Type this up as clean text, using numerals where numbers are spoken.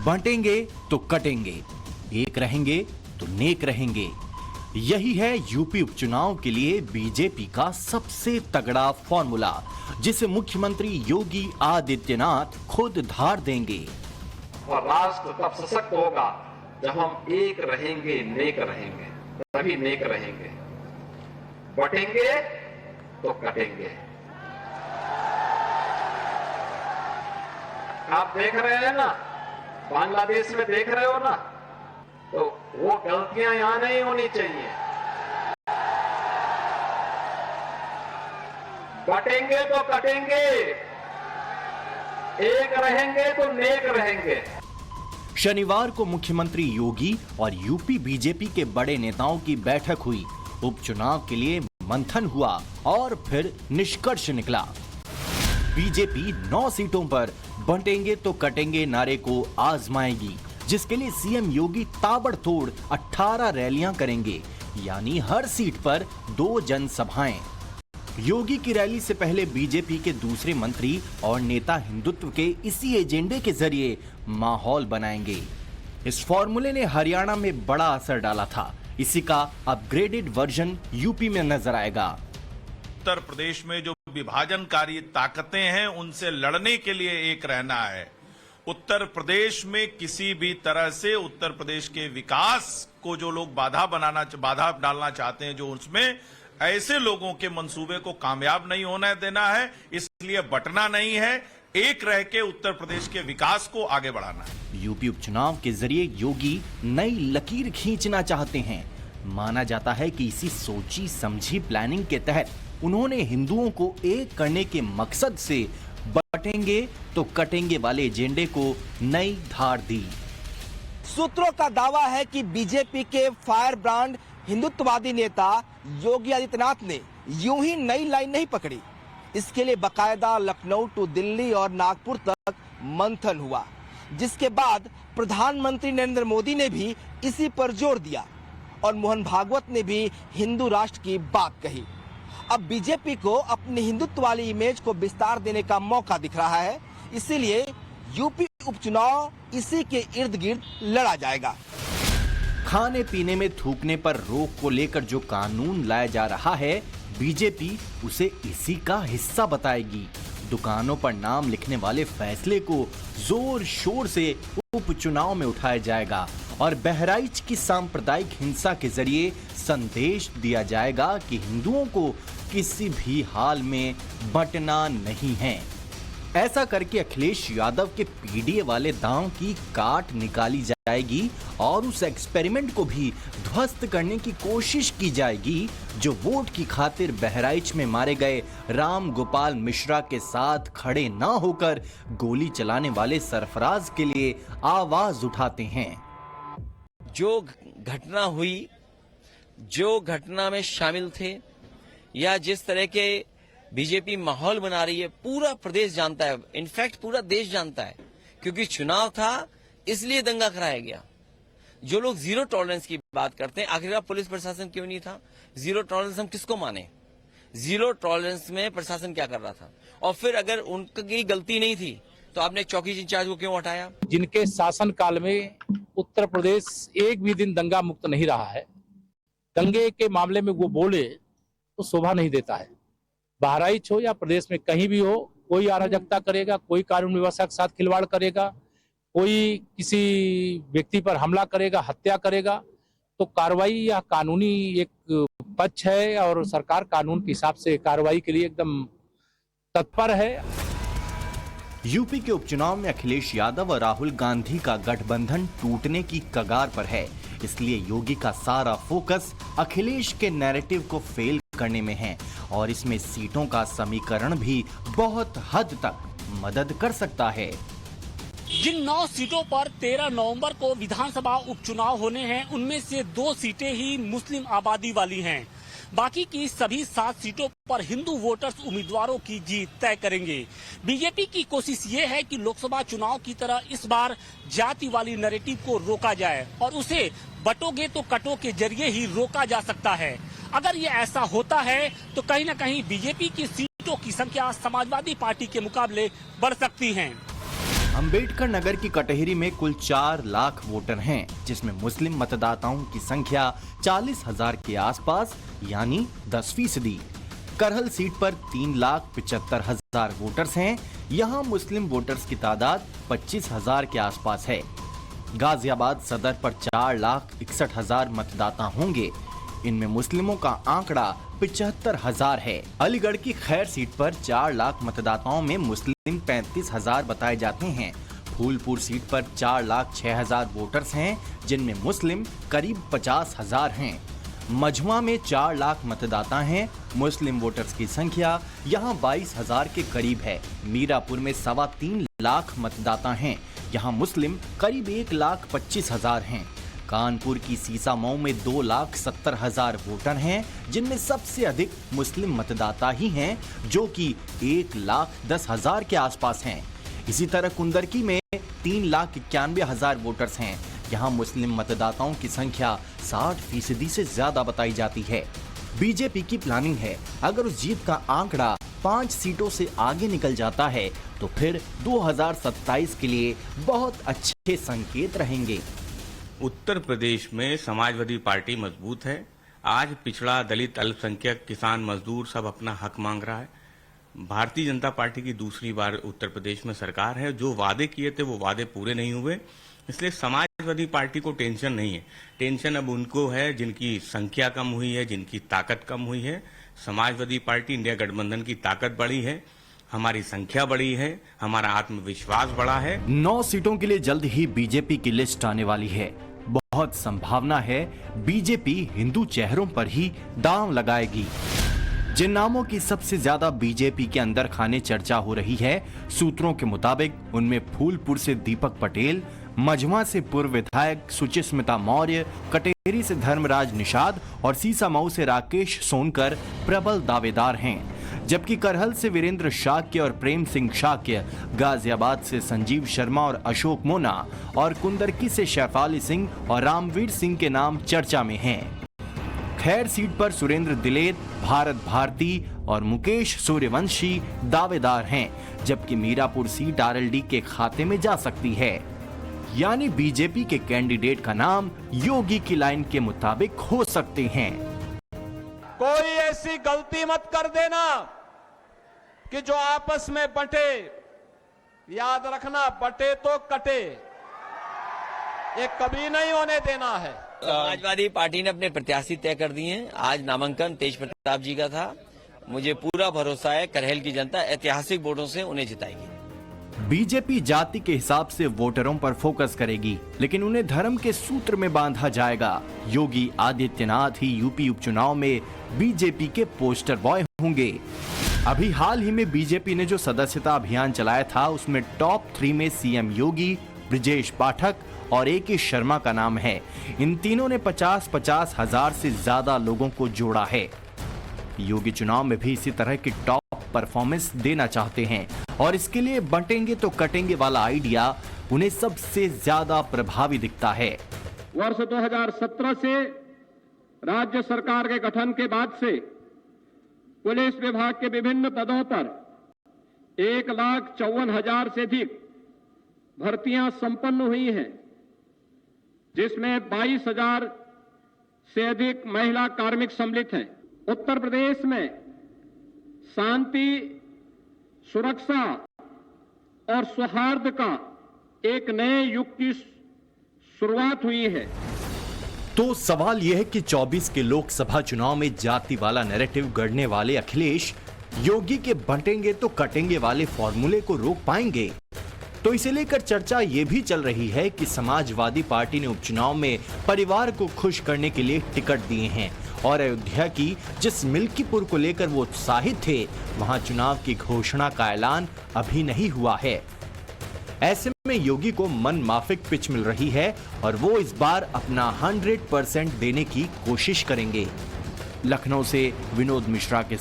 बांटेंगे तो कटेंगे, एक रहेंगे तो नेक रहेंगे। यही है यूपी उपचुनाव के लिए बीजेपी का सबसे तगड़ा फॉर्मूला, जिसे मुख्यमंत्री योगी आदित्यनाथ खुद धार देंगे। और राष्ट्र तब सशक्त होगा जब हम एक रहेंगे, नेक रहेंगे, तभी नेक रहेंगे। बटेंगे तो कटेंगे। आप देख रहे हैं ना, बांग्लादेश में देख रहे हो ना, तो वो गलतियां यहां नहीं होनी चाहिए। बटेंगे तो कटेंगे, एक रहेंगे तो नेक रहेंगे। शनिवार को मुख्यमंत्री योगी और यूपी बीजेपी के बड़े नेताओं की बैठक हुई। उपचुनाव के लिए मंथन हुआ और फिर निष्कर्ष निकला। बीजेपी 9 सीटों पर बंटेंगे तो कटेंगे नारे को आजमाएगी, जिसके लिए सीएम योगी ताबड़तोड़ 18 रैलियां करेंगे, यानी हर सीट पर 2 जनसभाएं। योगी की रैली से पहले बीजेपी के दूसरे मंत्री और नेता हिंदुत्व के इसी एजेंडे के जरिए माहौल बनाएंगे। इस फॉर्मूले ने हरियाणा में बड़ा असर डाला था। इसी का अपग्रेडेड वर्जन यूपी में नजर आएगा। उत्तर प्रदेश में जो विभाजनकारी ताकतें हैं, उनसे लड़ने के लिए एक रहना है। उत्तर प्रदेश में किसी भी तरह से उत्तर प्रदेश के विकास को जो लोग बाधा डालना चाहते हैं, जो उसमें ऐसे लोगों के मंसूबे को कामयाब नहीं होने देना है। इसलिए बटना नहीं है, एक रह के उत्तर प्रदेश के विकास को आगे बढ़ाना है। यूपी उपचुनाव के जरिए योगी नई लकीर खींचना चाहते हैं। माना जाता है कि इसी सोची समझी प्लानिंग के तहत उन्होंने हिंदुओं को एक करने के मकसद से बटेंगे तो कटेंगे वाले एजेंडे को नई धार दी। सूत्रों का दावा है कि बीजेपी के फायर ब्रांड हिंदुत्ववादी नेता योगी आदित्यनाथ ने यूं ही नई लाइन नहीं पकड़ी। इसके लिए बकायदा लखनऊ टू दिल्ली और नागपुर तक मंथन हुआ, जिसके बाद प्रधानमंत्री नरेंद्र मोदी ने भी इसी पर जोर दिया और मोहन भागवत ने भी हिंदू राष्ट्र की बात कही। अब बीजेपी को अपनी हिंदुत्व वाली इमेज को विस्तार देने का मौका दिख रहा है, इसीलिए यूपी उपचुनाव इसी के इर्द गिर्द लड़ा जाएगा। खाने पीने में थूकने पर रोक को लेकर जो कानून लाया जा रहा है, बीजेपी उसे इसी का हिस्सा बताएगी। दुकानों पर नाम लिखने वाले फैसले को जोर शोर से उपचुनाव में उठाया जाएगा और बहराइच की सांप्रदायिक हिंसा के जरिए संदेश दिया जाएगा कि हिंदुओं को किसी भी हाल में बंटना नहीं है। ऐसा करके अखिलेश यादव के पीडीए वाले दांव की काट निकाली जाएगी और उस एक्सपेरिमेंट को भी ध्वस्त करने की कोशिश की जाएगी, जो वोट की खातिर बहराइच में मारे गए राम गोपाल मिश्रा के साथ खड़े ना होकर गोली चलाने वाले सरफराज के लिए आवाज उठाते हैं। जो घटना हुई, जो घटना में शामिल थे, या जिस तरह के बीजेपी माहौल बना रही है, पूरा प्रदेश जानता है, इनफैक्ट पूरा देश जानता है, क्योंकि चुनाव था इसलिए दंगा कराया गया। जो लोग जीरो टॉलरेंस की बात करते हैं, आखिरकार पुलिस प्रशासन क्यों नहीं था? जीरो टॉलरेंस हम किसको माने? जीरो टॉलरेंस में प्रशासन क्या कर रहा था? और फिर अगर उनकी गलती नहीं थी तो आपने चौकी इंचार्ज को क्यों हटाया? जिनके शासन काल में उत्तर प्रदेश एक भी दिन दंगा मुक्त नहीं रहा है, दंगे के मामले में वो बोले तो शोभा नहीं देता है। बहराइच हो या प्रदेश में कहीं भी हो, कोई अराजकता करेगा, कोई कानून व्यवस्था के साथ खिलवाड़ करेगा, कोई किसी व्यक्ति पर हमला करेगा, हत्या करेगा, तो कार्रवाई या कानूनी एक पक्ष है और सरकार कानून के हिसाब से कार्रवाई के लिए एकदम तत्पर है। यूपी के उपचुनाव में अखिलेश यादव और राहुल गांधी का गठबंधन टूटने की कगार पर है, इसलिए योगी का सारा फोकस अखिलेश के नैरेटिव को फेल करने में है और इसमें सीटों का समीकरण भी बहुत हद तक मदद कर सकता है। जिन 9 सीटों पर 13 नवंबर को विधानसभा उपचुनाव होने हैं, उनमें से 2 सीटें ही मुस्लिम आबादी वाली हैं। बाकी की सभी 7 सीटों पर हिंदू वोटर्स उम्मीदवारों की जीत तय करेंगे। बीजेपी की कोशिश ये है कि लोकसभा चुनाव की तरह इस बार जाति वाली नैरेटिव को रोका जाए और उसे बटोगे तो कटो के जरिए ही रोका जा सकता है। अगर ये ऐसा होता है तो कहीं न कहीं बीजेपी की सीटों की संख्या समाजवादी पार्टी के मुकाबले बढ़ सकती है। अंबेडकर नगर की कटहरी में कुल 4 लाख वोटर हैं, जिसमें मुस्लिम मतदाताओं की संख्या 40,000 के आसपास यानी 10%। करहल सीट पर 3,75,000 वोटर्स हैं। यहाँ मुस्लिम वोटर्स की तादाद 25,000 के आसपास है। गाजियाबाद सदर पर 4,61,000 मतदाता होंगे। इनमें मुस्लिमों का आंकड़ा 75,000 है। अलीगढ़ की खैर सीट पर 4 लाख मतदाताओं में मुस्लिम 35,000 बताए जाते हैं। फूलपुर सीट पर 4,06,000 वोटर्स हैं, जिनमें मुस्लिम करीब 50,000 हैं। मझवा में 4 लाख मतदाता हैं। मुस्लिम वोटर्स की संख्या यहाँ 22,000 के करीब है। मीरापुर में 3.25 लाख मतदाता हैं। यहाँ मुस्लिम करीब 1,25,000 हैं। कानपुर की सीसामऊ में 2,70,000 वोटर हैं, जिनमें सबसे अधिक मुस्लिम मतदाता ही हैं, जो कि 1,10,000 के आसपास हैं। इसी तरह कुंदरकी में 3,91,000 वोटर्स हैं। यहाँ मुस्लिम मतदाताओं की संख्या 60% से ज्यादा बताई जाती है। बीजेपी की प्लानिंग है, अगर उस जीत का आंकड़ा 5 सीटों से आगे निकल जाता है तो फिर 2027 के लिए बहुत अच्छे संकेत रहेंगे। उत्तर प्रदेश में समाजवादी पार्टी मजबूत है। आज पिछड़ा, दलित, अल्पसंख्यक, किसान, मजदूर सब अपना हक मांग रहा है। भारतीय जनता पार्टी की दूसरी बार उत्तर प्रदेश में सरकार है। जो वादे किए थे वो वादे पूरे नहीं हुए, इसलिए समाजवादी पार्टी को टेंशन नहीं है। टेंशन अब उनको है जिनकी संख्या कम हुई है, जिनकी ताकत कम हुई है। समाजवादी पार्टी, इंडिया गठबंधन की ताकत बढ़ी है, हमारी संख्या बढ़ी है, हमारा आत्मविश्वास बढ़ा है। 9 सीटों के लिए जल्द ही बीजेपी की लिस्ट आने वाली है। बहुत संभावना है बीजेपी हिंदू चेहरों पर ही दांव लगाएगी। जिन नामों की सबसे ज्यादा बीजेपी के अंदर खाने चर्चा हो रही है, सूत्रों के मुताबिक उनमें फूलपुर से दीपक पटेल, मझवा से पूर्व विधायक सुचिस्मिता मौर्य, कटेरी से धर्मराज निषाद और सीसामऊ से राकेश सोनकर प्रबल दावेदार हैं। जबकि करहल से वीरेंद्र शाक्य और प्रेम सिंह शाक्य, गाजियाबाद से संजीव शर्मा और अशोक मोना और कुंदरकी से शैफाली सिंह और रामवीर सिंह के नाम चर्चा में हैं। खैर सीट पर सुरेंद्र दिलेर, भारत भारती और मुकेश सूर्यवंशी दावेदार हैं, जबकि मीरापुर सीट आरएलडी के खाते में जा सकती है। यानी बीजेपी के कैंडिडेट का नाम योगी की लाइन के मुताबिक हो सकते हैं। कोई ऐसी गलती मत कर देना कि जो आपस में बंटे। याद रखना, बटे तो कटे, ये कभी नहीं होने देना है। समाजवादी पार्टी ने अपने प्रत्याशी तय कर दिए हैं। आज नामांकन तेज प्रताप जी का था। मुझे पूरा भरोसा है करहल की जनता ऐतिहासिक वोटों से उन्हें जिताएगी। बीजेपी जाति के हिसाब से वोटरों पर फोकस करेगी, लेकिन उन्हें धर्म के सूत्र में बांधा जाएगा। योगी आदित्यनाथ ही यूपी उपचुनाव में बीजेपी के पोस्टर बॉय होंगे। अभी हाल ही में बीजेपी ने जो सदस्यता अभियान चलाया था, उसमें टॉप 3 में सीएम योगी, ब्रिजेश पाठक और AK शर्मा का नाम है। इन तीनों ने 50-50 हजार से ज्यादा लोगों को जोड़ा है। योगी चुनाव में भी इसी तरह की टॉप परफॉर्मेंस देना चाहते हैं और इसके लिए बंटेंगे तो कटेंगे वाला आइडिया उन्हें सबसे ज्यादा प्रभावी दिखता है। वर्ष 2017 से राज्य सरकार के गठन के बाद से पुलिस विभाग के विभिन्न पदों पर 1,54,000 से अधिक भर्तियां संपन्न हुई हैं, जिसमें 22,000 से अधिक महिला कार्मिक सम्मिलित हैं। उत्तर प्रदेश में शांति, सुरक्षा और सौहार्द का एक नए युग की शुरुआत हुई है। तो सवाल यह है कि 24 के लोकसभा चुनाव में जाति वाला नैरेटिव गढ़ने वाले अखिलेश योगी के बंटेंगे तो कटेंगे वाले फॉर्मूले को रोक पाएंगे। तो इसे लेकर चर्चा ये भी चल रही है कि समाजवादी पार्टी ने उपचुनाव में परिवार को खुश करने के लिए टिकट दिए हैं और अयोध्या की जिस मिल्कीपुर को लेकर वो उत्साहित थे, वहां चुनाव की घोषणा का ऐलान अभी नहीं हुआ है। ऐसे में योगी को मन माफिक पिच मिल रही है और वो इस बार अपना 100% देने की कोशिश करेंगे। लखनऊ से विनोद मिश्रा के